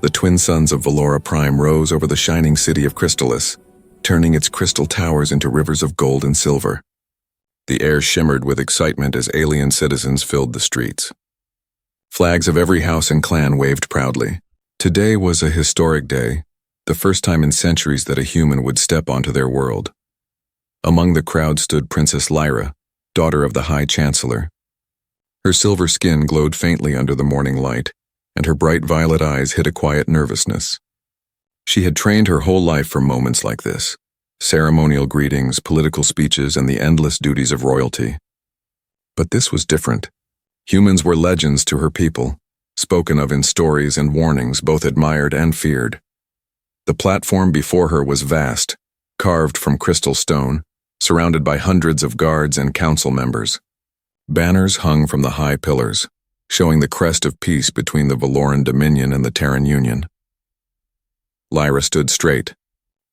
The twin suns of Valora Prime rose over the shining city of Crystalis, turning its crystal towers into rivers of gold and silver. The air shimmered with excitement as alien citizens filled the streets. Flags of every house and clan waved proudly. Today was a historic day, the first time in centuries that a human would step onto their world. Among the crowd stood Princess Lyra, daughter of the High Chancellor. Her silver skin glowed faintly under the morning light, and her bright violet eyes hid a quiet nervousness. She had trained her whole life for moments like this: ceremonial greetings, political speeches, and the endless duties of royalty. But this was different. Humans were legends to her people, spoken of in stories and warnings, both admired and feared. The platform before her was vast, carved from crystal stone, surrounded by hundreds of guards and council members. Banners hung from the high pillars, showing the crest of peace between the Valoran Dominion and the Terran Union. Lyra stood straight,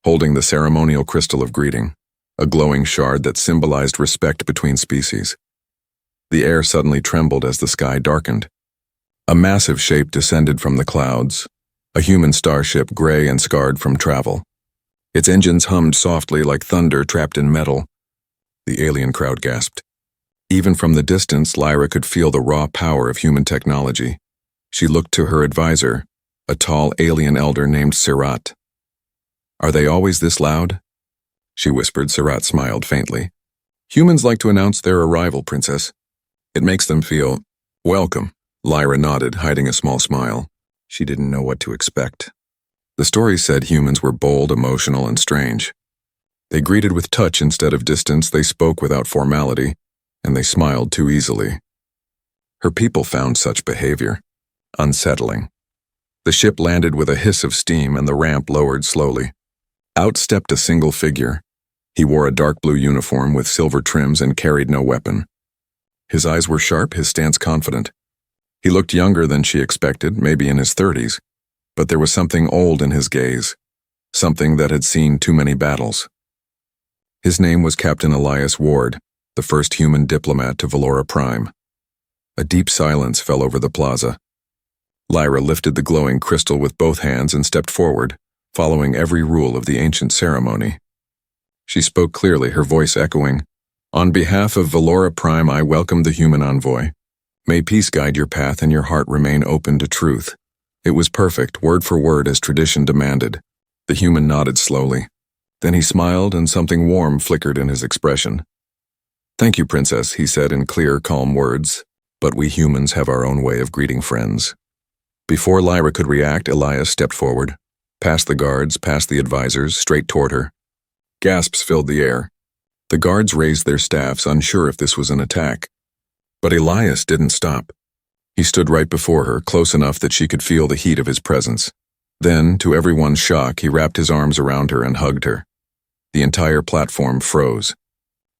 holding the ceremonial crystal of greeting, a glowing shard that symbolized respect between species. The air suddenly trembled as the sky darkened. A massive shape descended from the clouds, a human starship gray and scarred from travel. Its engines hummed softly like thunder trapped in metal. The alien crowd gasped. Even from the distance, Lyra could feel the raw power of human technology. She looked to her advisor, a tall alien elder named Sirat. "Are they always this loud?" she whispered. Sirat smiled faintly. "Humans like to announce their arrival, Princess. It makes them feel welcome." Lyra nodded, hiding a small smile. She didn't know what to expect. The story said humans were bold, emotional, and strange. They greeted with touch instead of distance, they spoke without formality, and they smiled too easily. Her people found such behavior unsettling. The ship landed with a hiss of steam and the ramp lowered slowly. Out stepped a single figure. He wore a dark blue uniform with silver trims and carried no weapon. His eyes were sharp, his stance confident. He looked younger than she expected, maybe in his 30s, but there was something old in his gaze, something that had seen too many battles. His name was Captain Elias Ward, the first human diplomat to Valora Prime. A deep silence fell over the plaza. Lyra lifted the glowing crystal with both hands and stepped forward, following every rule of the ancient ceremony. She spoke clearly, her voice echoing, "On behalf of Valora Prime, I welcome the human envoy. May peace guide your path and your heart remain open to truth." It was perfect, word for word as tradition demanded. The human nodded slowly. Then he smiled and something warm flickered in his expression. "Thank you, Princess," he said in clear, calm words, "but we humans have our own way of greeting friends." Before Lyra could react, Elias stepped forward, past the guards, past the advisors, straight toward her. Gasps filled the air. The guards raised their staffs, unsure if this was an attack. But Elias didn't stop. He stood right before her, close enough that she could feel the heat of his presence. Then, to everyone's shock, he wrapped his arms around her and hugged her. The entire platform froze.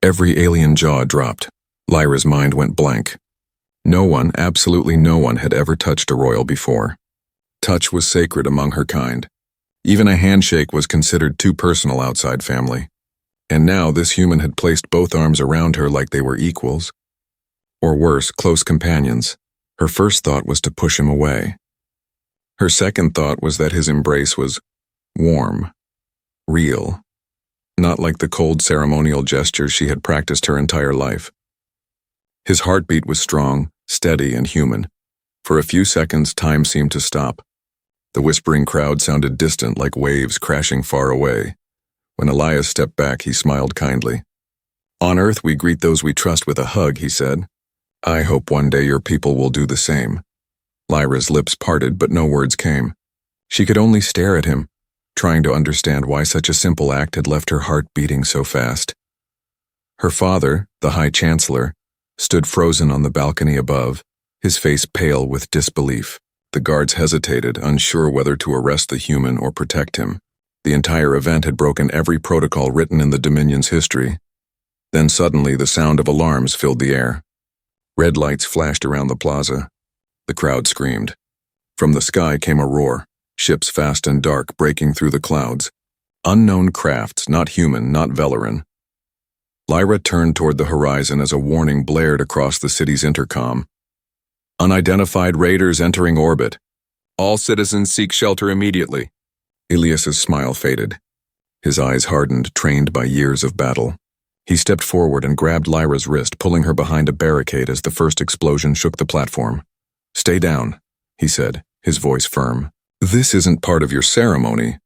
Every alien jaw dropped. Lyra's mind went blank. No one, absolutely no one, had ever touched a royal before. Touch was sacred among her kind. Even a handshake was considered too personal outside family. And now this human had placed both arms around her like they were equals. Or worse, close companions. Her first thought was to push him away. Her second thought was that his embrace was warm, real, not like the cold ceremonial gestures she had practiced her entire life. His heartbeat was strong, steady, and human. For a few seconds, time seemed to stop. The whispering crowd sounded distant, like waves crashing far away. When Elias stepped back, he smiled kindly. "On Earth, we greet those we trust with a hug," he said. "I hope one day your people will do the same." Lyra's lips parted, but no words came. She could only stare at him, trying to understand why such a simple act had left her heart beating so fast. Her father, the High Chancellor, stood frozen on the balcony above, his face pale with disbelief. The guards hesitated, unsure whether to arrest the human or protect him. The entire event had broken every protocol written in the Dominion's history. Then suddenly the sound of alarms filled the air. Red lights flashed around the plaza. The crowd screamed. From the sky came a roar, ships fast and dark breaking through the clouds. Unknown crafts, not human, not Valoran. Lyra turned toward the horizon as a warning blared across the city's intercom. "Unidentified raiders entering orbit." All citizens seek shelter immediately. Elias's smile faded. His eyes hardened, trained by years of battle. He stepped forward and grabbed Lyra's wrist, pulling her behind a barricade as the first explosion shook the platform. "Stay down," he said, his voice firm. "This isn't part of your ceremony."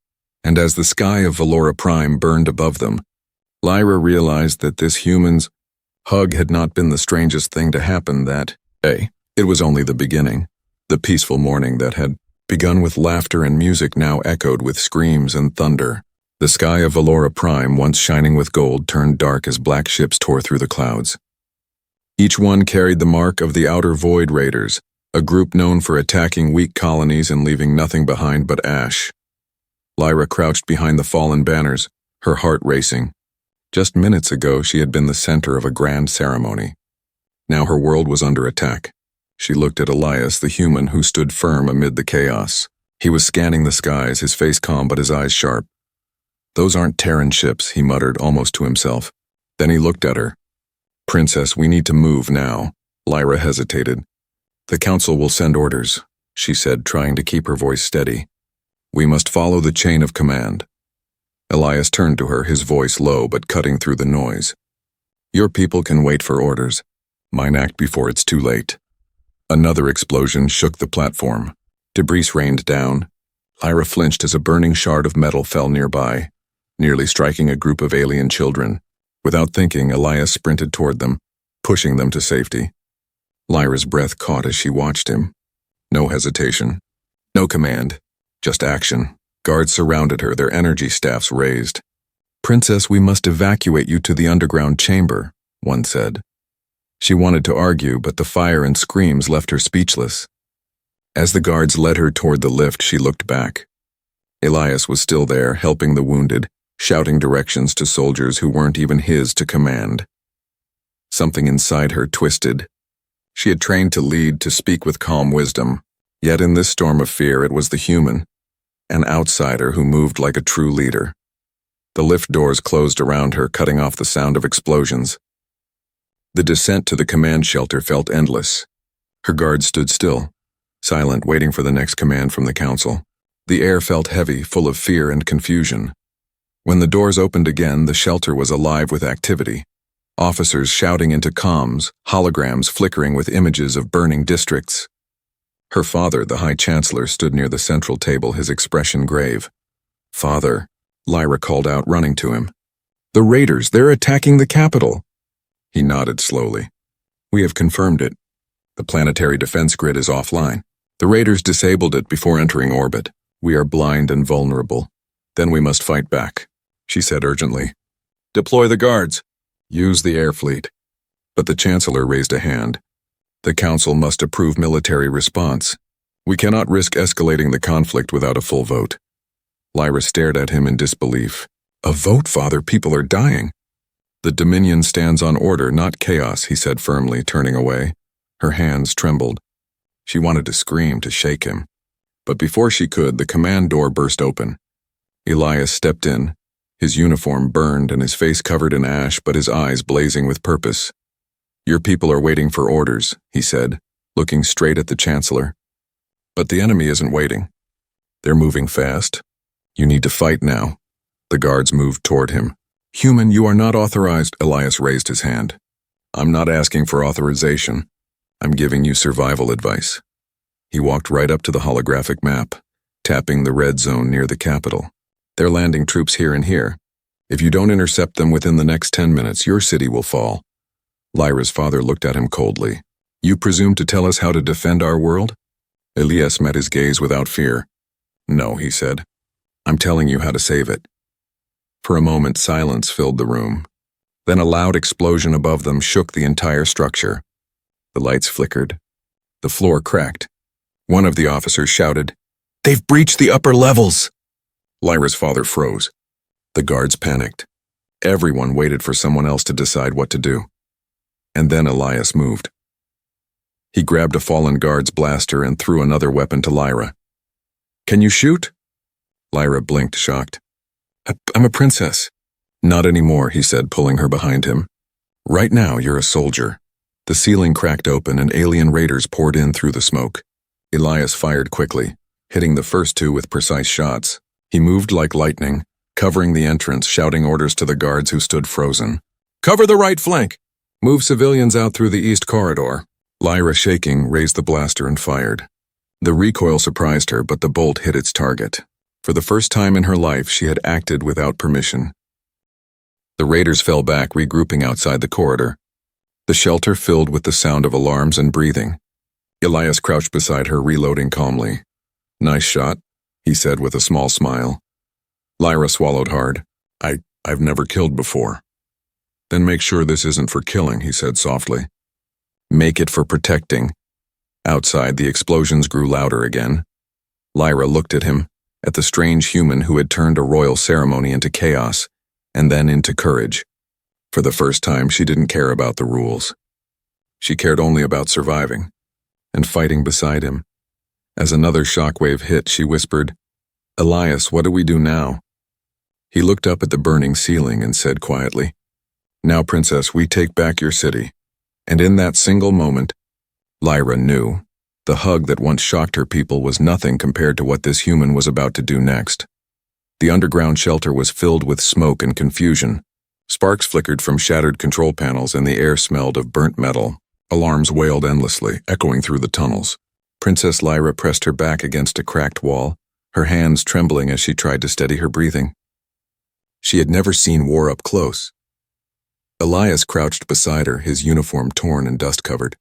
And as the sky of Valora Prime burned above them, Lyra realized that this human's hug had not been the strangest thing to happen that day. It was only the beginning. The peaceful morning that had begun with laughter and music now echoed with screams and thunder. The sky of Valora Prime, once shining with gold, turned dark as black ships tore through the clouds. Each one carried the mark of the Outer Void Raiders, a group known for attacking weak colonies and leaving nothing behind but ash. Lyra crouched behind the fallen banners, her heart racing. Just minutes ago, she had been the center of a grand ceremony. Now her world was under attack. She looked at Elias, the human who stood firm amid the chaos. He was scanning the skies, his face calm but his eyes sharp. "Those aren't Terran ships," he muttered almost to himself. Then he looked at her. "Princess, we need to move now." Lyra hesitated. "The council will send orders," she said, trying to keep her voice steady. "We must follow the chain of command." Elias turned to her, his voice low but cutting through the noise. "Your people can wait for orders. Mine act before it's too late." Another explosion shook the platform. Debris rained down. Lyra flinched as a burning shard of metal fell nearby, nearly striking a group of alien children. Without thinking, Elias sprinted toward them, pushing them to safety. Lyra's breath caught as she watched him. No hesitation. No command. Just action. Guards surrounded her, their energy staffs raised. "Princess, we must evacuate you to the underground chamber," one said. She wanted to argue, but the fire and screams left her speechless. As the guards led her toward the lift, she looked back. Elias was still there, helping the wounded, shouting directions to soldiers who weren't even his to command. Something inside her twisted. She had trained to lead, to speak with calm wisdom. Yet in this storm of fear, it was the human, an outsider who moved like a true leader. The lift doors closed around her, cutting off the sound of explosions. The descent to the command shelter felt endless. Her guards stood still, silent, waiting for the next command from the council. The air felt heavy, full of fear and confusion. When the doors opened again, the shelter was alive with activity. Officers shouting into comms, holograms flickering with images of burning districts. Her father, the High Chancellor, stood near the central table, his expression grave. "Father," Lyra called out, running to him. "The raiders, they're attacking the capital." He nodded slowly. "We have confirmed it. The planetary defense grid is offline. The raiders disabled it before entering orbit. We are blind and vulnerable. Then we must fight back," she said urgently. "Deploy the guards. Use the air fleet." But the Chancellor raised a hand. "The Council must approve military response. We cannot risk escalating the conflict without a full vote." Lyra stared at him in disbelief. "A vote, Father? People are dying." "The Dominion stands on order, not chaos," he said firmly, turning away. Her hands trembled. She wanted to scream, to shake him. But before she could, the command door burst open. Elias stepped in, his uniform burned and his face covered in ash, but his eyes blazing with purpose. "Your people are waiting for orders," he said, looking straight at the Chancellor. "But the enemy isn't waiting. They're moving fast. You need to fight now." The guards moved toward him. "Human, you are not authorized." Elias raised his hand. "I'm not asking for authorization. I'm giving you survival advice." He walked right up to the holographic map, tapping the red zone near the capital. "They're landing troops here and here. If you don't intercept them within the next 10 minutes, your city will fall." Lyra's father looked at him coldly. "You presume to tell us how to defend our world?" Elias met his gaze without fear. "No," he said. "I'm telling you how to save it." For a moment, silence filled the room. Then a loud explosion above them shook the entire structure. The lights flickered. The floor cracked. One of the officers shouted, "They've breached the upper levels!" Lyra's father froze. The guards panicked. Everyone waited for someone else to decide what to do. And then Elias moved. He grabbed a fallen guard's blaster and threw another weapon to Lyra. "Can you shoot?" Lyra blinked, shocked. I'm a princess." "Not anymore," he said, pulling her behind him. "Right now, you're a soldier." The ceiling cracked open and alien raiders poured in through the smoke. Elias fired quickly. hitting the first two with precise shots. He moved like lightning, covering the entrance, shouting orders to the guards who stood frozen. "Cover the right flank! Move civilians out through the east corridor." Lyra, shaking, raised the blaster and fired. The recoil surprised her, but the bolt hit its target. For the first time in her life, she had acted without permission. The raiders fell back, regrouping outside the corridor. The shelter filled with the sound of alarms and breathing. Elias crouched beside her, reloading calmly. "Nice shot," he said with a small smile. Lyra swallowed hard. I've never killed before." "Then make sure this isn't for killing," he said softly. "Make it for protecting." Outside, the explosions grew louder again. Lyra looked at him, at the strange human who had turned a royal ceremony into chaos, and then into courage. For the first time, she didn't care about the rules. She cared only about surviving, and fighting beside him. As another shockwave hit, she whispered, "Elias, what do we do now?" He looked up at the burning ceiling and said quietly, "Now, Princess, we take back your city." And in that single moment, Lyra knew the hug that once shocked her people was nothing compared to what this human was about to do next. The underground shelter was filled with smoke and confusion. Sparks flickered from shattered control panels and the air smelled of burnt metal. Alarms wailed endlessly, echoing through the tunnels. Princess Lyra pressed her back against a cracked wall, her hands trembling as she tried to steady her breathing. She had never seen war up close. Elias crouched beside her, his uniform torn and dust-covered.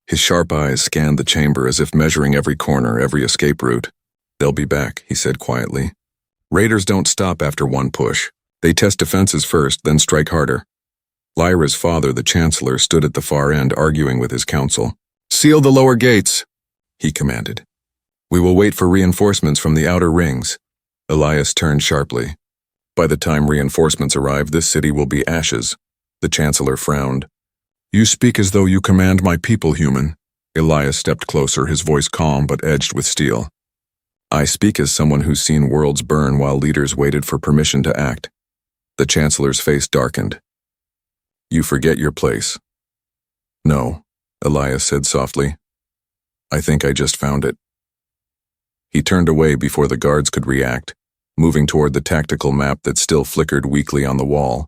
His sharp eyes scanned the chamber as if measuring every corner, every escape route. "They'll be back," he said quietly. "Raiders don't stop after one push. They test defenses first, then strike harder." Lyra's father, the Chancellor, stood at the far end, arguing with his council. "Seal the lower gates," he commanded. "We will wait for reinforcements from the outer rings." Elias turned sharply. "By the time reinforcements arrive, this city will be ashes." The Chancellor frowned. "You speak as though you command my people, human." Elias stepped closer, his voice calm but edged with steel. "I speak as someone who's seen worlds burn while leaders waited for permission to act." The Chancellor's face darkened. "You forget your place." "No," Elias said softly. "I think I just found it." He turned away before the guards could react, moving toward the tactical map that still flickered weakly on the wall.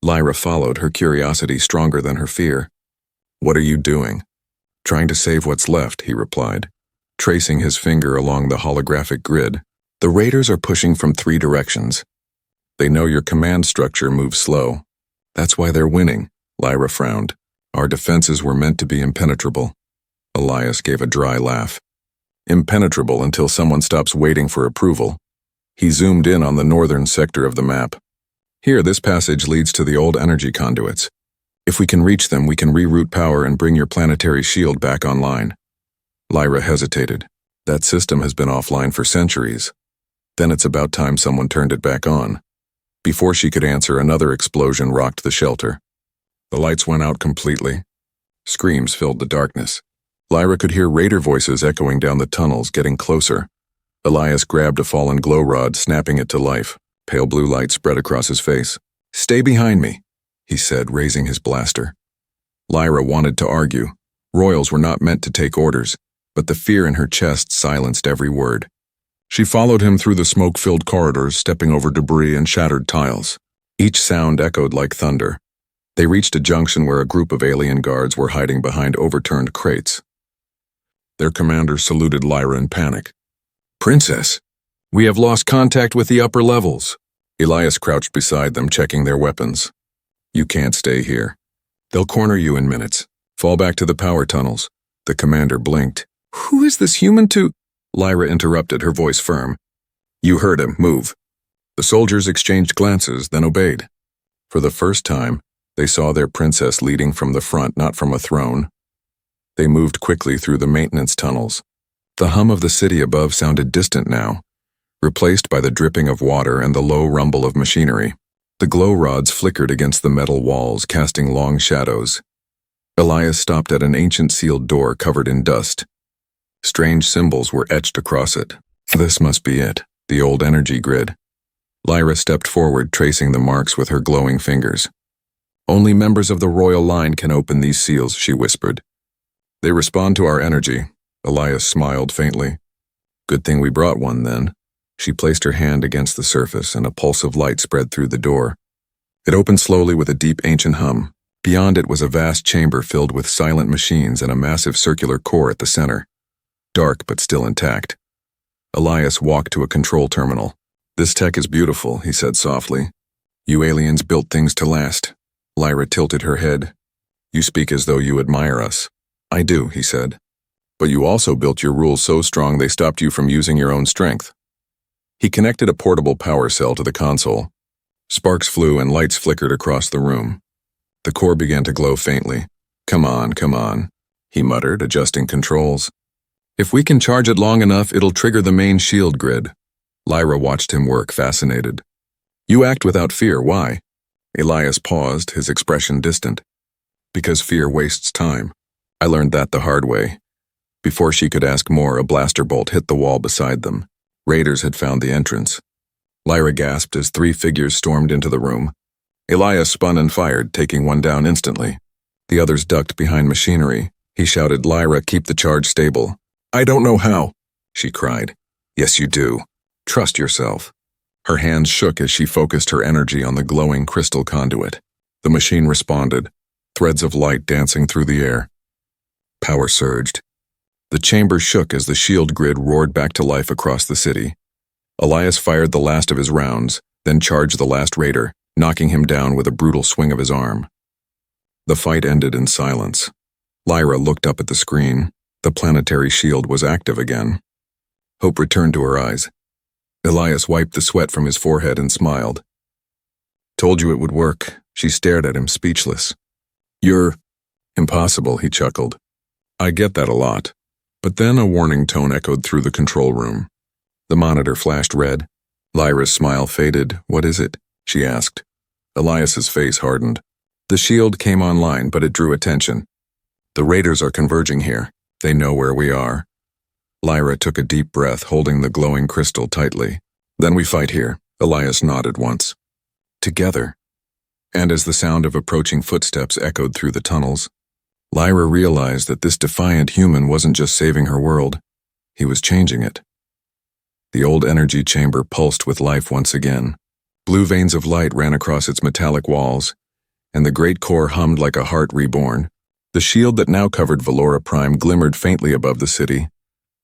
Lyra followed, her curiosity stronger than her fear. "What are you doing?" "Trying to save what's left," he replied, tracing his finger along the holographic grid. "The raiders are pushing from 3 directions. They know your command structure moves slow. That's why they're winning." Lyra frowned. "Our defenses were meant to be impenetrable." Elias gave a dry laugh. "Impenetrable until someone stops waiting for approval." He zoomed in on the northern sector of the map. "Here, this passage leads to the old energy conduits. If we can reach them, we can reroute power and bring your planetary shield back online." Lyra hesitated. "That system has been offline for centuries." "Then it's about time someone turned it back on." Before she could answer, another explosion rocked the shelter. The lights went out completely. Screams filled the darkness. Lyra could hear raider voices echoing down the tunnels, getting closer. Elias grabbed a fallen glow rod, snapping it to life. Pale blue light spread across his face. "Stay behind me," he said, raising his blaster. Lyra wanted to argue. Royals were not meant to take orders, but the fear in her chest silenced every word. She followed him through the smoke-filled corridors, stepping over debris and shattered tiles. Each sound echoed like thunder. They reached a junction where a group of alien guards were hiding behind overturned crates. Their commander saluted Lyra in panic. "Princess, we have lost contact with the upper levels." Elias crouched beside them, checking their weapons. "You can't stay here. They'll corner you in minutes. Fall back to the power tunnels." The commander blinked. "Who is this human to—" Lyra interrupted, her voice firm. "You heard him. Move." The soldiers exchanged glances, then obeyed. For the first time, they saw their princess leading from the front, not from a throne. They moved quickly through the maintenance tunnels. The hum of the city above sounded distant now, replaced by the dripping of water and the low rumble of machinery. The glow rods flickered against the metal walls, casting long shadows. Elias stopped at an ancient sealed door covered in dust. Strange symbols were etched across it. This must be it, the old energy grid. Lyra stepped forward, tracing the marks with her glowing fingers. "Only members of the royal line can open these seals," she whispered. "They respond to our energy." Elias smiled faintly. Good thing we brought one then. She placed her hand against the surface and a pulse of light spread through the door. It opened slowly with a deep ancient hum. Beyond it was a vast chamber filled with silent machines and a massive circular core at the center. Dark but still intact. Elias walked to a control terminal. "This tech is beautiful," he said softly. "You aliens built things to last." Lyra tilted her head. "You speak as though you admire us." "I do," he said. "But you also built your rules so strong they stopped you from using your own strength." He connected a portable power cell to the console. Sparks flew and lights flickered across the room. The core began to glow faintly. Come on," he muttered, adjusting controls. "If we can charge it long enough, it'll trigger the main shield grid." Lyra watched him work, fascinated. "You act without fear, why?" Elias paused, his expression distant. "Because fear wastes time. I learned that the hard way." Before she could ask more, a blaster bolt hit the wall beside them. Raiders had found the entrance. Lyra gasped as 3 figures stormed into the room. Elias spun and fired, taking one down instantly. The others ducked behind machinery. He shouted, "Lyra, keep the charge stable." "I don't know how," she cried. "Yes, you do. Trust yourself." Her hands shook as she focused her energy on the glowing crystal conduit. The machine responded, threads of light dancing through the air. Power surged. The chamber shook as the shield grid roared back to life across the city. Elias fired the last of his rounds, then charged the last raider, knocking him down with a brutal swing of his arm. The fight ended in silence. Lyra looked up at the screen. The planetary shield was active again. Hope returned to her eyes. Elias wiped the sweat from his forehead and smiled. "Told you it would work." She stared at him, speechless. "You're impossible," he chuckled. "I get that a lot." But then a warning tone echoed through the control room. The monitor flashed red. Lyra's smile faded. "What is it?" she asked. Elias's face hardened. The shield came online, but it drew attention. "The raiders are converging here. They know where we are." Lyra took a deep breath, holding the glowing crystal tightly. "Then we fight here." Elias nodded once. "Together." And as the sound of approaching footsteps echoed through the tunnels, Lyra realized that this defiant human wasn't just saving her world, he was changing it. The old energy chamber pulsed with life once again. Blue veins of light ran across its metallic walls, and the great core hummed like a heart reborn. The shield that now covered Valora Prime glimmered faintly above the city,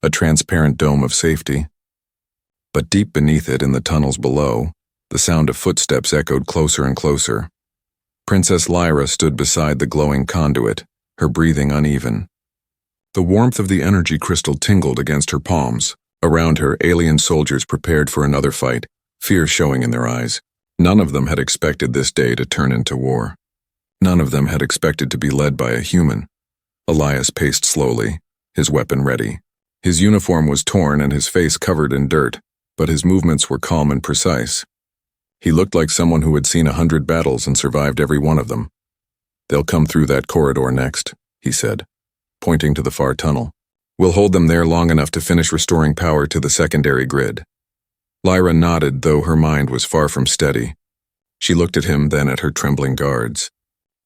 a transparent dome of safety. But deep beneath it, in the tunnels below, the sound of footsteps echoed closer and closer. Princess Lyra stood beside the glowing conduit, her breathing uneven. The warmth of the energy crystal tingled against her palms. Around her, alien soldiers prepared for another fight, fear showing in their eyes. None of them had expected this day to turn into war. None of them had expected to be led by a human. Elias paced slowly, his weapon ready. His uniform was torn and his face covered in dirt, but his movements were calm and precise. He looked like someone who had seen 100 battles and survived every one of them. "They'll come through that corridor next," he said, pointing to the far tunnel. "We'll hold them there long enough to finish restoring power to the secondary grid." Lyra nodded, though her mind was far from steady. She looked at him, then at her trembling guards.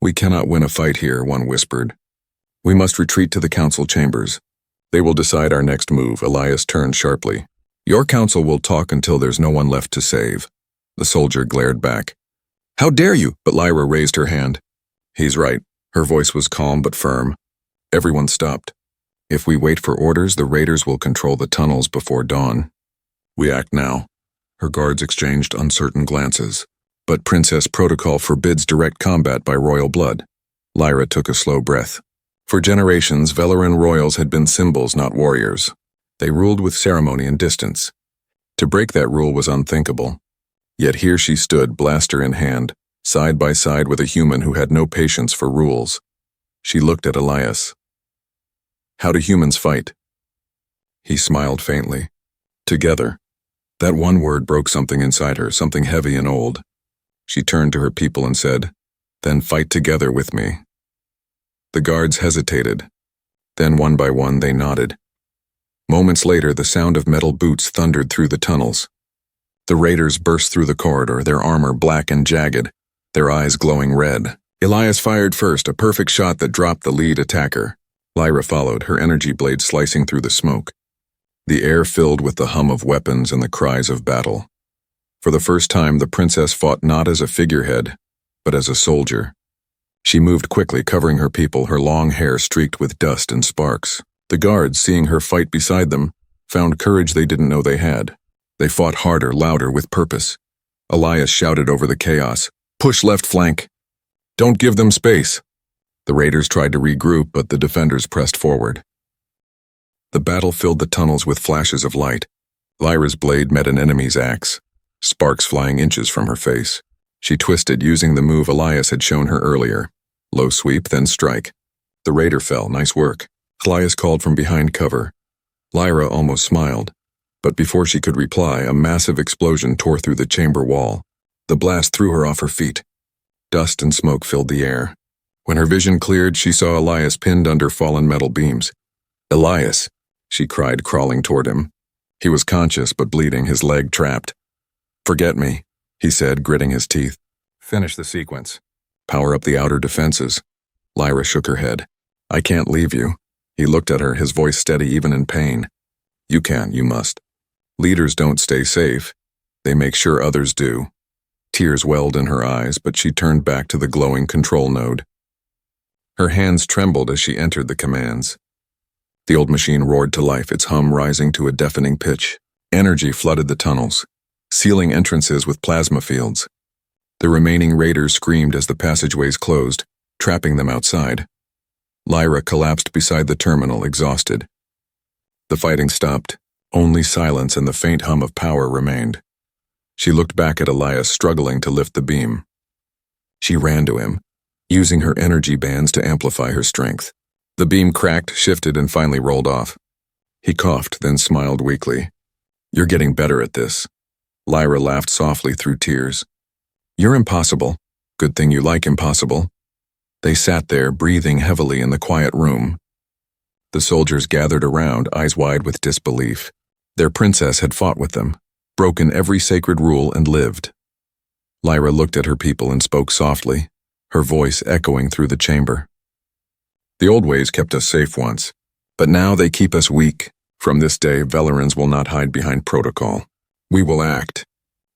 "We cannot win a fight here," one whispered. "We must retreat to the council chambers. They will decide our next move." Elias turned sharply. "Your council will talk until there's no one left to save." The soldier glared back. "How dare you?" But Lyra raised her hand. "He's right." Her voice was calm but firm. Everyone stopped. "If we wait for orders, the raiders will control the tunnels before dawn. We act now." Her guards exchanged uncertain glances. "But Princess Protocol forbids direct combat by royal blood." Lyra took a slow breath. For generations, Velaran royals had been symbols, not warriors. They ruled with ceremony and distance. To break that rule was unthinkable. Yet here she stood, blaster in hand, side by side with a human who had no patience for rules. She looked at Elias. "How do humans fight?" He smiled faintly. "Together." That one word broke something inside her, something heavy and old. She turned to her people and said, "Then fight together with me." The guards hesitated. Then one by one they nodded. Moments later, the sound of metal boots thundered through the tunnels. The raiders burst through the corridor, their armor black and jagged, their eyes glowing red. Elias fired first, a perfect shot that dropped the lead attacker. Lyra followed, her energy blade slicing through the smoke. the air filled with the hum of weapons and the cries of battle. For the first time, the princess fought not as a figurehead, but as a soldier. She moved quickly, covering her people, her long hair streaked with dust and sparks. The guards, seeing her fight beside them, found courage they didn't know they had. They fought harder, louder, with purpose. Elias shouted over the chaos, "Push left flank! Don't give them space!" The raiders tried to regroup, but the defenders pressed forward. The battle filled the tunnels with flashes of light. Lyra's blade met an enemy's axe, sparks flying inches from her face. She twisted, using the move Elias had shown her earlier. Low sweep, then strike. The raider fell. Nice work. Elias called from behind cover. Lyra almost smiled, but before she could reply, a massive explosion tore through the chamber wall. The blast threw her off her feet. Dust and smoke filled the air. When her vision cleared, she saw Elias pinned under fallen metal beams. "Elias," she cried, crawling toward him. He was conscious but bleeding, his leg trapped. "Forget me," he said, gritting his teeth. "Finish the sequence. Power up the outer defenses." Lyra shook her head. "I can't leave you." He looked at her, his voice steady even in pain. "You can, you must. Leaders don't stay safe. They make sure others do." Tears welled in her eyes, but she turned back to the glowing control node. Her hands trembled as she entered the commands. The old machine roared to life, its hum rising to a deafening pitch. Energy flooded the tunnels, sealing entrances with plasma fields. The remaining raiders screamed as the passageways closed, trapping them outside. Lyra collapsed beside the terminal, exhausted. The fighting stopped. Only silence and the faint hum of power remained. She looked back at Elias, struggling to lift the beam. She ran to him, using her energy bands to amplify her strength. The beam cracked, shifted, and finally rolled off. He coughed, then smiled weakly. "You're getting better at this." Lyra laughed softly through tears. "You're impossible. Good thing you like impossible." They sat there, breathing heavily in the quiet room. The soldiers gathered around, eyes wide with disbelief. Their princess had fought with them, broken every sacred rule, and lived. Lyra looked at her people and spoke softly, her voice echoing through the chamber. "The old ways kept us safe once, but now they keep us weak. From this day, Velerans will not hide behind protocol. We will act.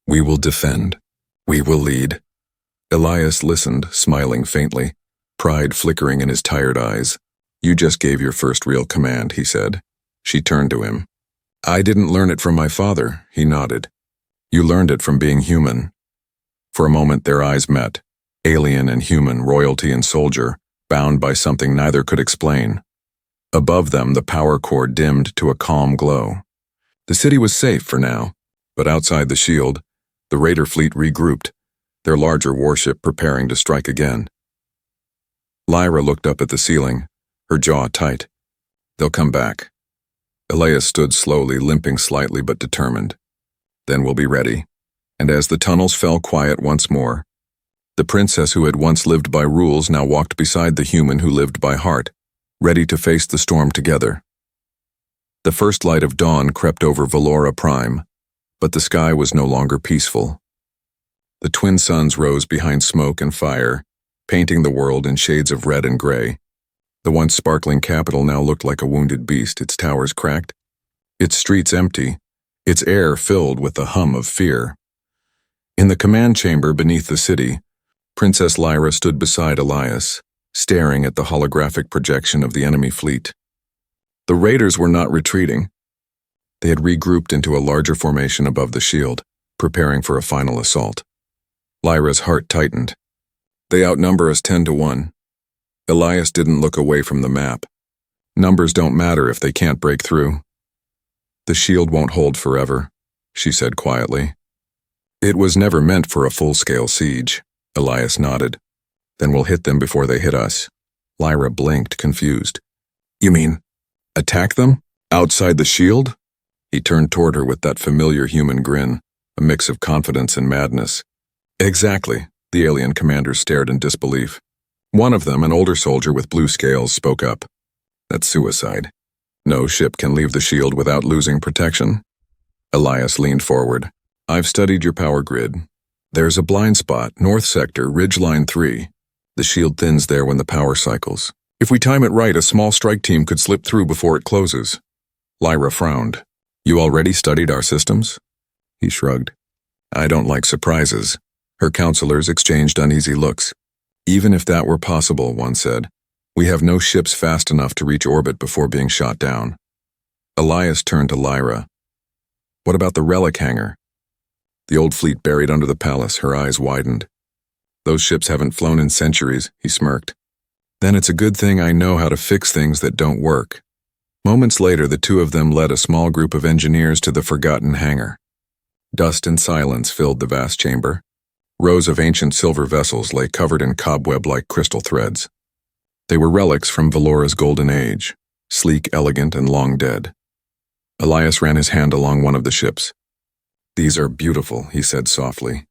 We will defend. We will lead." Elias listened, smiling faintly, pride flickering in his tired eyes. "You just gave your first real command," he said. She turned to him. "I didn't learn it from my father," he nodded. "You learned it from being human." For a moment their eyes met, alien and human, royalty and soldier, bound by something neither could explain. Above them, the power core dimmed to a calm glow. The city was safe for now, but outside the shield, the raider fleet regrouped, their larger warship preparing to strike again. Lyra looked up at the ceiling, her jaw tight. "They'll come back." Elias stood slowly, limping slightly but determined. "Then we'll be ready." And as the tunnels fell quiet once more, the princess who had once lived by rules now walked beside the human who lived by heart, ready to face the storm together. The first light of dawn crept over Valora Prime, but the sky was no longer peaceful. The twin suns rose behind smoke and fire, painting the world in shades of red and gray. The once sparkling capital now looked like a wounded beast, its towers cracked, its streets empty, its air filled with the hum of fear. In the command chamber beneath the city, Princess Lyra stood beside Elias, staring at the holographic projection of the enemy fleet. The raiders were not retreating. They had regrouped into a larger formation above the shield, preparing for a final assault. Lyra's heart tightened. "They outnumber us 10-1. Elias didn't look away from the map. "Numbers don't matter if they can't break through." "The shield won't hold forever," she said quietly. "It was never meant for a full-scale siege." Elias nodded. "Then we'll hit them before they hit us." Lyra blinked, confused. "You mean, attack them? Outside the shield?" He turned toward her with that familiar human grin, a mix of confidence and madness. "Exactly," the alien commander stared in disbelief. One of them, an older soldier with blue scales, spoke up. "That's suicide. No ship can leave the shield without losing protection." Elias leaned forward. "I've studied your power grid. There's a blind spot, north sector, ridgeline 3. The shield thins there when the power cycles. If we time it right, a small strike team could slip through before it closes." Lyra frowned. You already studied our systems? He shrugged. I don't like surprises. Her counselors exchanged uneasy looks. Even if that were possible, one said, we have no ships fast enough to reach orbit before being shot down. Elias turned to Lyra. What about the relic hangar? The old fleet buried under the palace, her eyes widened. Those ships haven't flown in centuries, he smirked. Then it's a good thing I know how to fix things that don't work. Moments later, the two of them led a small group of engineers to the forgotten hangar. Dust and silence filled the vast chamber. Rows of ancient silver vessels lay covered in cobweb-like crystal threads. They were relics from Valora's golden age, sleek, elegant, and long dead. Elias ran his hand along one of the ships. These are beautiful, he said softly.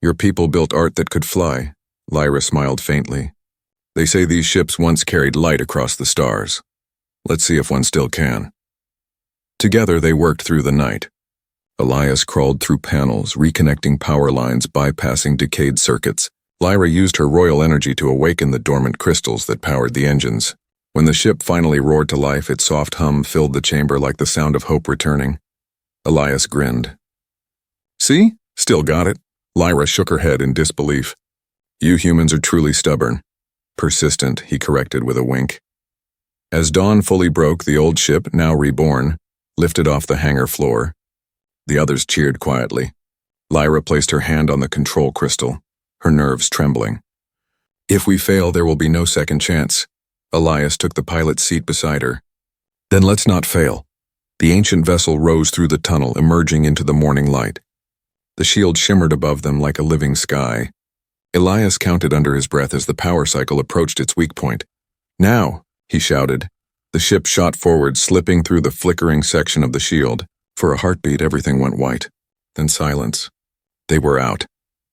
Your people built art that could fly. Lyra smiled faintly. They say these ships once carried light across the stars. Let's see if one still can. Together they worked through the night. Elias crawled through panels, reconnecting power lines, bypassing decayed circuits. Lyra used her royal energy to awaken the dormant crystals that powered the engines. When the ship finally roared to life, its soft hum filled the chamber like the sound of hope returning. Elias grinned. See? Still got it. Lyra shook her head in disbelief. You humans are truly stubborn. Persistent, he corrected with a wink. As dawn fully broke, the old ship, now reborn, lifted off the hangar floor. The others cheered quietly. Lyra placed her hand on the control crystal, her nerves trembling. If we fail, there will be no second chance. Elias took the pilot's seat beside her. Then let's not fail. The ancient vessel rose through the tunnel, emerging into the morning light. The shield shimmered above them like a living sky. Elias counted under his breath as the power cycle approached its weak point. Now, he shouted. The ship shot forward, slipping through the flickering section of the shield. For a heartbeat, everything went white. Then silence. They were out.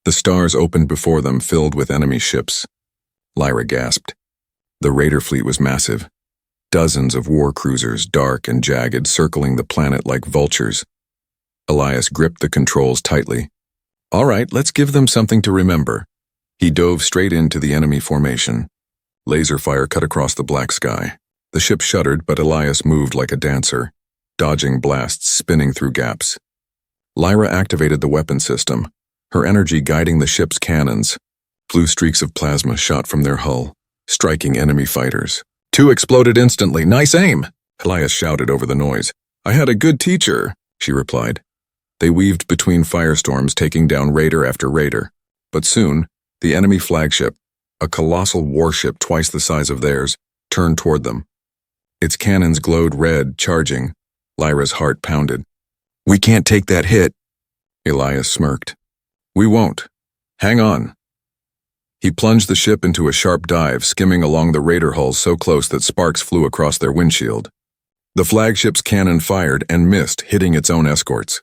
The stars opened before them, filled with enemy ships. Lyra gasped. The raider fleet was massive. Dozens of war cruisers, dark and jagged, circling the planet like vultures. Elias gripped the controls tightly. All right, let's give them something to remember. He dove straight into the enemy formation. Laser fire cut across the black sky. The ship shuddered, but Elias moved like a dancer, dodging blasts, spinning through gaps. Lyra activated the weapon system, her energy guiding the ship's cannons. Blue streaks of plasma shot from their hull, striking enemy fighters. Two exploded instantly. Nice aim! Elias shouted over the noise. I had a good teacher, she replied. They weaved between firestorms, taking down raider after raider. But soon, the enemy flagship, a colossal warship twice the size of theirs, turned toward them. Its cannons glowed red, charging. Lyra's heart pounded. We can't take that hit. Elias smirked. We won't. Hang on. He plunged the ship into a sharp dive, skimming along the raider hulls so close that sparks flew across their windshield. The flagship's cannon fired and missed, hitting its own escorts.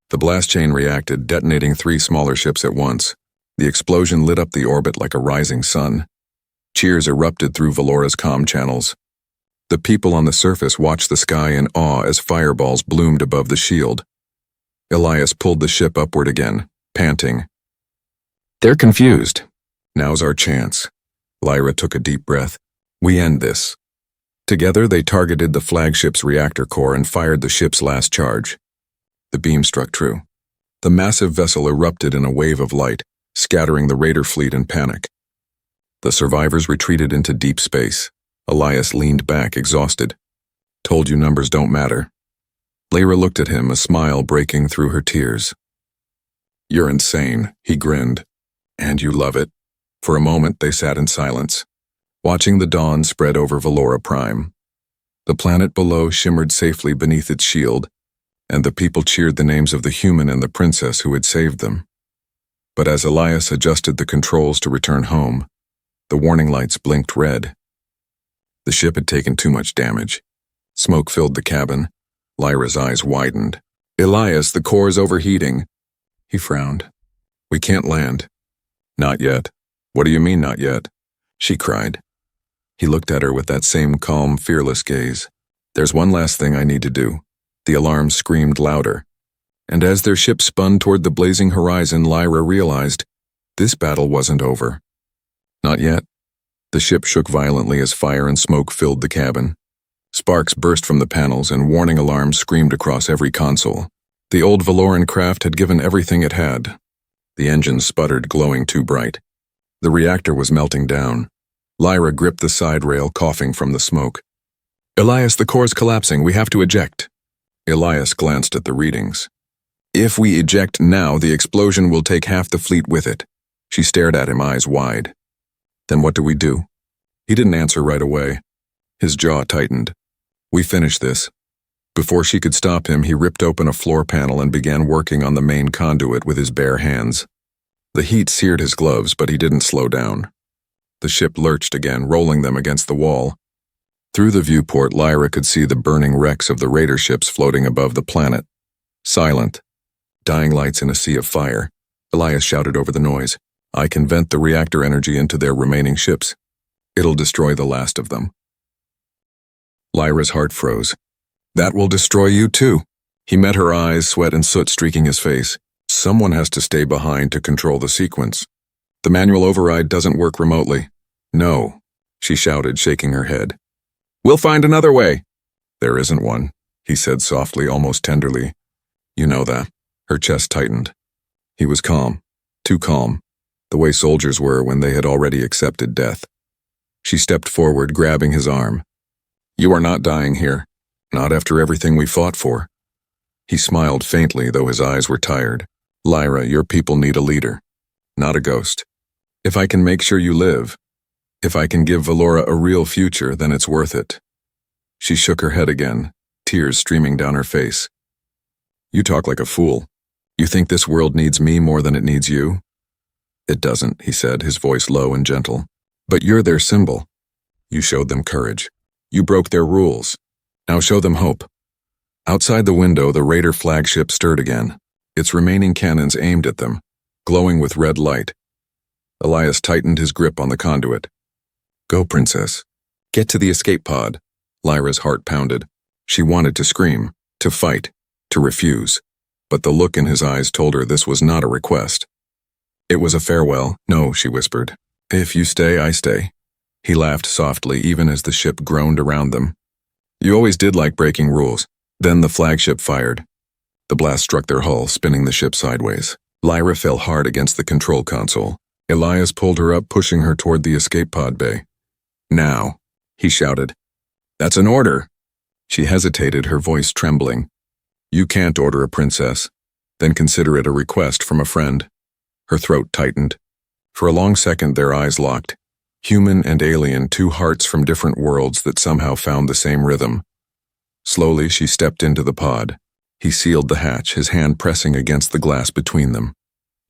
The blast chain reacted, detonating 3 smaller ships at once. The explosion lit up the orbit like a rising sun. Cheers erupted through Valora's comm channels. The people on the surface watched the sky in awe as fireballs bloomed above the shield. Elias pulled the ship upward again, panting. They're confused. Now's our chance. Lyra took a deep breath. We end this. Together they targeted the flagship's reactor core and fired the ship's last charge. The beam struck true. The massive vessel erupted in a wave of light, scattering the raider fleet in panic. The survivors retreated into deep space. Elias leaned back, exhausted. Told you numbers don't matter. Lyra looked at him, a smile breaking through her tears. You're insane, he grinned. And you love it. For a moment they sat in silence, watching the dawn spread over Valora Prime. The planet below shimmered safely beneath its shield, and the people cheered the names of the human and the princess who had saved them. But as Elias adjusted the controls to return home, the warning lights blinked red. The ship had taken too much damage. Smoke filled the cabin. Lyra's eyes widened. Elias, the core's overheating. He frowned. We can't land. Not yet. What do you mean, not yet? She cried. He looked at her with that same calm, fearless gaze. There's one last thing I need to do. The alarm screamed louder. And as their ship spun toward the blazing horizon, Lyra realized this battle wasn't over. Not yet. The ship shook violently as fire and smoke filled the cabin. Sparks burst from the panels and warning alarms screamed across every console. The old Valoran craft had given everything it had. The engines sputtered, glowing too bright. The reactor was melting down. Lyra gripped the side rail, coughing from the smoke. "Elias, the core's collapsing. We have to eject." Elias glanced at the readings. "If we eject now, the explosion will take half the fleet with it." She stared at him, eyes wide. "Then what do we do?" He didn't answer right away. His jaw tightened. "We finish this." Before she could stop him, he ripped open a floor panel and began working on the main conduit with his bare hands. The heat seared his gloves, but he didn't slow down. The ship lurched again, rolling them against the wall. Through the viewport, Lyra could see the burning wrecks of the raider ships floating above the planet. Silent. Dying lights in a sea of fire. Elias shouted over the noise. "I can vent the reactor energy into their remaining ships. It'll destroy the last of them." Lyra's heart froze. "That will destroy you too." He met her eyes, sweat and soot streaking his face. "Someone has to stay behind to control the sequence. The manual override doesn't work remotely." "No," she shouted, shaking her head. "We'll find another way." "There isn't one," he said softly, almost tenderly. "You know that." Her chest tightened. He was calm, too calm, the way soldiers were when they had already accepted death. She stepped forward, grabbing his arm. "You are not dying here, not after everything we fought for." He smiled faintly, though his eyes were tired. "Lyra, your people need a leader, not a ghost. If I can make sure you live, if I can give Valora a real future, then it's worth it." She shook her head again, tears streaming down her face. "You talk like a fool. You think this world needs me more than it needs you?" "It doesn't," he said, his voice low and gentle. "But you're their symbol. You showed them courage. You broke their rules. Now show them hope." Outside the window, the raider flagship stirred again, its remaining cannons aimed at them, glowing with red light. Elias tightened his grip on the conduit. "Go, Princess. Get to the escape pod." Lyra's heart pounded. She wanted to scream, to fight, to refuse. But the look in his eyes told her this was not a request. It was a farewell. "No," she whispered. "If you stay, I stay." He laughed softly, even as the ship groaned around them. "You always did like breaking rules." Then the flagship fired. The blast struck their hull, spinning the ship sideways. Lyra fell hard against the control console. Elias pulled her up, pushing her toward the escape pod bay. "Now," he shouted. "That's an order." She hesitated, her voice trembling. "You can't order a princess. Then consider it a request from a friend." Her throat tightened. For a long second, their eyes locked. Human and alien, two hearts from different worlds that somehow found the same rhythm. Slowly, she stepped into the pod. He sealed the hatch, his hand pressing against the glass between them.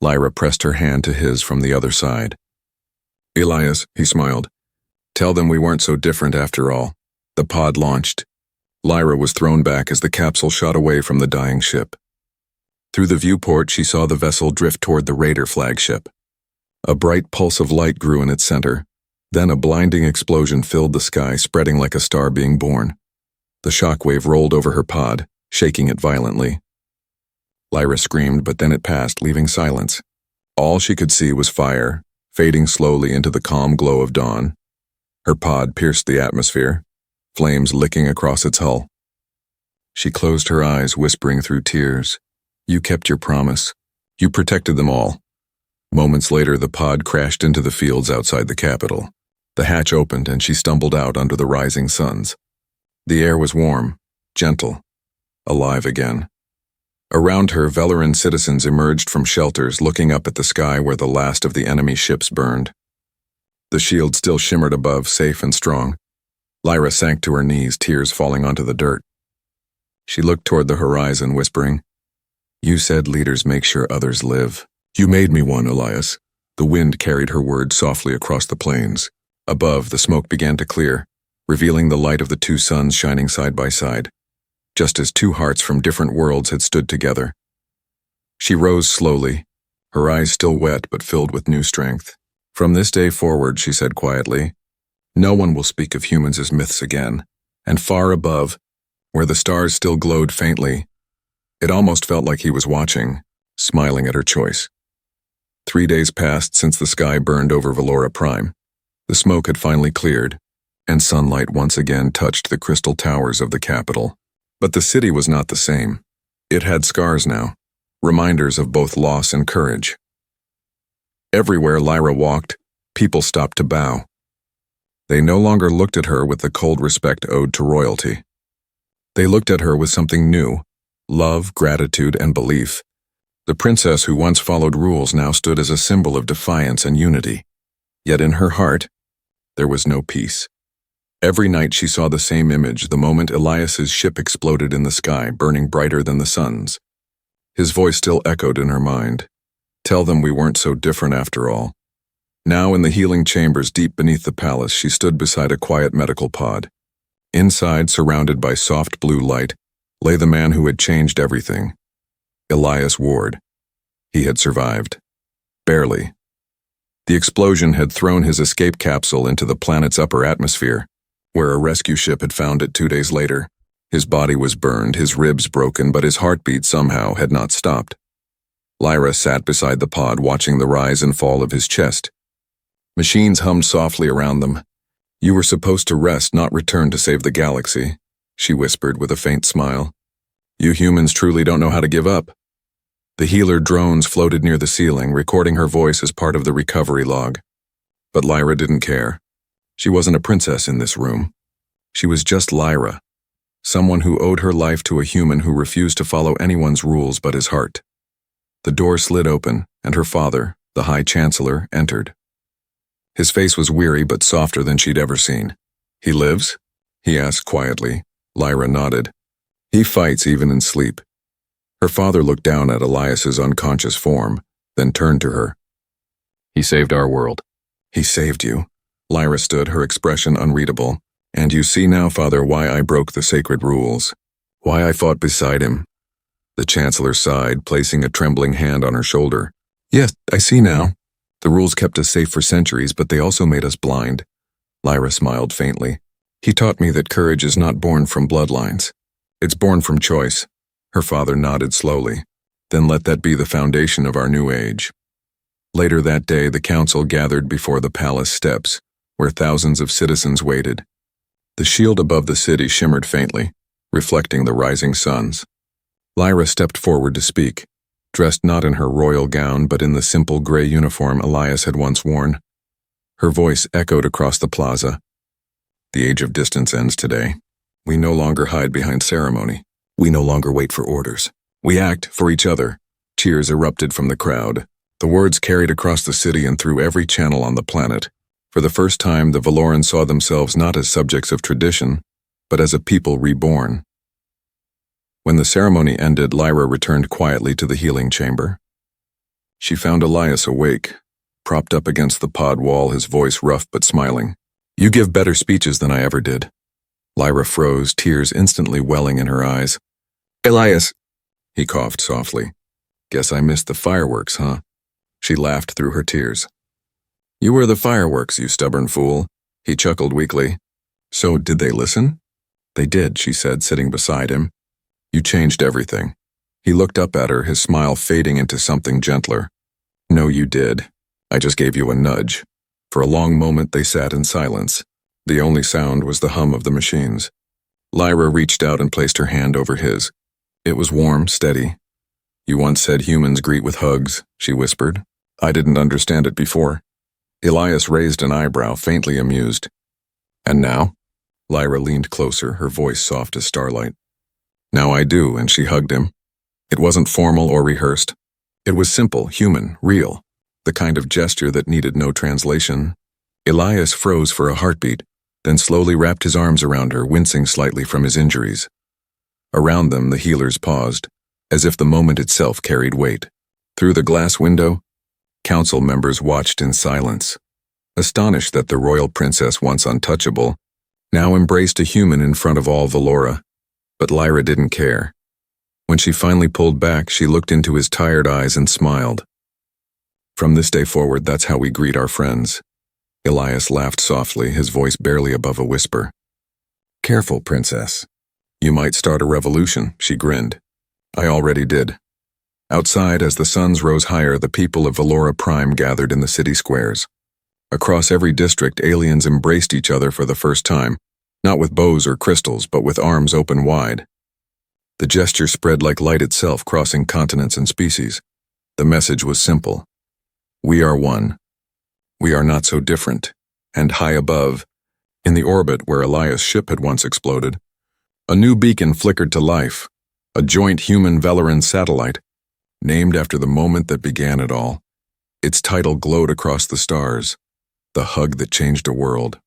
Lyra pressed her hand to his from the other side. "Elias," he smiled. "Tell them we weren't so different after all." The pod launched. Lyra was thrown back as the capsule shot away from the dying ship. Through the viewport, she saw the vessel drift toward the raider flagship. A bright pulse of light grew in its center. Then a blinding explosion filled the sky, spreading like a star being born. The shockwave rolled over her pod, shaking it violently. Lyra screamed, but then it passed, leaving silence. All she could see was fire, fading slowly into the calm glow of dawn. Her pod pierced the atmosphere, flames licking across its hull. She closed her eyes, whispering through tears, "You kept your promise. You protected them all." Moments later, the pod crashed into the fields outside the capital. The hatch opened and she stumbled out under the rising suns. The air was warm, gentle, alive again. Around her, Valoran citizens emerged from shelters, looking up at the sky where the last of the enemy ships burned. The shield still shimmered above, safe and strong. Lyra sank to her knees, tears falling onto the dirt. She looked toward the horizon, whispering, "You said leaders make sure others live. You made me one, Elias." The wind carried her words softly across the plains. Above, the smoke began to clear, revealing the light of the two suns shining side by side, just as two hearts from different worlds had stood together. She rose slowly, her eyes still wet but filled with new strength. "From this day forward," she said quietly, "no one will speak of humans as myths again." And far above, where the stars still glowed faintly, it almost felt like he was watching, smiling at her choice. 3 days passed since the sky burned over Valora Prime. The smoke had finally cleared. and sunlight once again touched the crystal towers of the capital. But the city was not the same. It had scars now, reminders of both loss and courage. Everywhere Lyra walked, people stopped to bow. They no longer looked at her with the cold respect owed to royalty. They looked at her with something new: love, gratitude, and belief. The princess who once followed rules now stood as a symbol of defiance and unity. Yet in her heart, there was no peace. Every night she saw the same image the moment Elias's ship exploded in the sky, burning brighter than the sun's. His voice still echoed in her mind. Tell them we weren't so different after all. Now in the healing chambers deep beneath the palace, she stood beside a quiet medical pod. Inside, surrounded by soft blue light, lay the man who had changed everything. Elias Ward. He had survived. Barely. The explosion had thrown his escape capsule into the planet's upper atmosphere, where a rescue ship had found it 2 days later. His body was burned, his ribs broken, but his heartbeat somehow had not stopped. Lyra sat beside the pod, watching the rise and fall of his chest. Machines hummed softly around them. You were supposed to rest, not return to save the galaxy, she whispered with a faint smile. You humans truly don't know how to give up. The healer drones floated near the ceiling, recording her voice as part of the recovery log. But Lyra didn't care. She wasn't a princess in this room. She was just Lyra, someone who owed her life to a human who refused to follow anyone's rules but his heart. The door slid open, and her father, the High Chancellor, entered. His face was weary but softer than she'd ever seen. He lives? He asked quietly. Lyra nodded. He fights even in sleep. Her father looked down at Elias's unconscious form, then turned to her. He saved our world. He saved you. Lyra stood, her expression unreadable. And you see now, Father, why I broke the sacred rules. Why I fought beside him. The Chancellor sighed, placing a trembling hand on her shoulder. Yes, I see now. The rules kept us safe for centuries, but they also made us blind. Lyra smiled faintly. He taught me that courage is not born from bloodlines. It's born from choice. Her father nodded slowly. Then let that be the foundation of our new age. Later that day, the council gathered before the palace steps, where thousands of citizens waited. The shield above the city shimmered faintly, reflecting the rising suns. Lyra stepped forward to speak, dressed not in her royal gown but in the simple gray uniform Elias had once worn. Her voice echoed across the plaza. The age of distance ends today. We no longer hide behind ceremony. We no longer wait for orders. We act for each other. Cheers erupted from the crowd. The words carried across the city and through every channel on the planet. For the first time, the Valorans saw themselves not as subjects of tradition, but as a people reborn. When the ceremony ended, Lyra returned quietly to the healing chamber. She found Elias awake, propped up against the pod wall, his voice rough but smiling. You give better speeches than I ever did. Lyra froze, tears instantly welling in her eyes. Elias, he coughed softly. Guess I missed the fireworks, huh? She laughed through her tears. You were the fireworks, you stubborn fool. He chuckled weakly. So did they listen? They did, she said, sitting beside him. You changed everything. He looked up at her, his smile fading into something gentler. No, you did. I just gave you a nudge. For a long moment they sat in silence. The only sound was the hum of the machines. Lyra reached out and placed her hand over his. It was warm, steady. You once said humans greet with hugs, she whispered. I didn't understand it before. Elias raised an eyebrow, faintly amused. And now? Lyra leaned closer, her voice soft as starlight. Now I do, and she hugged him. It wasn't formal or rehearsed. It was simple, human, real. The kind of gesture that needed no translation. Elias froze for a heartbeat, then slowly wrapped his arms around her, wincing slightly from his injuries. Around them, the healers paused, as if the moment itself carried weight. Through the glass window, council members watched in silence, astonished that the royal princess, once untouchable, now embraced a human in front of all Valora. But Lyra didn't care. When she finally pulled back, she looked into his tired eyes and smiled. From this day forward, that's how we greet our friends. Elias laughed softly, his voice barely above a whisper. Careful, princess. You might start a revolution, she grinned. I already did. Outside, as the suns rose higher, the people of Valora Prime gathered in the city squares. Across every district, aliens embraced each other for the first time, not with bows or crystals, but with arms open wide. The gesture spread like light itself, crossing continents and species. The message was simple. We are one. We are not so different. And high above, in the orbit where Elias' ship had once exploded, a new beacon flickered to life, a joint human-Velaran satellite, named after the moment that began it all. Its title glowed across the stars, the hug that changed a world.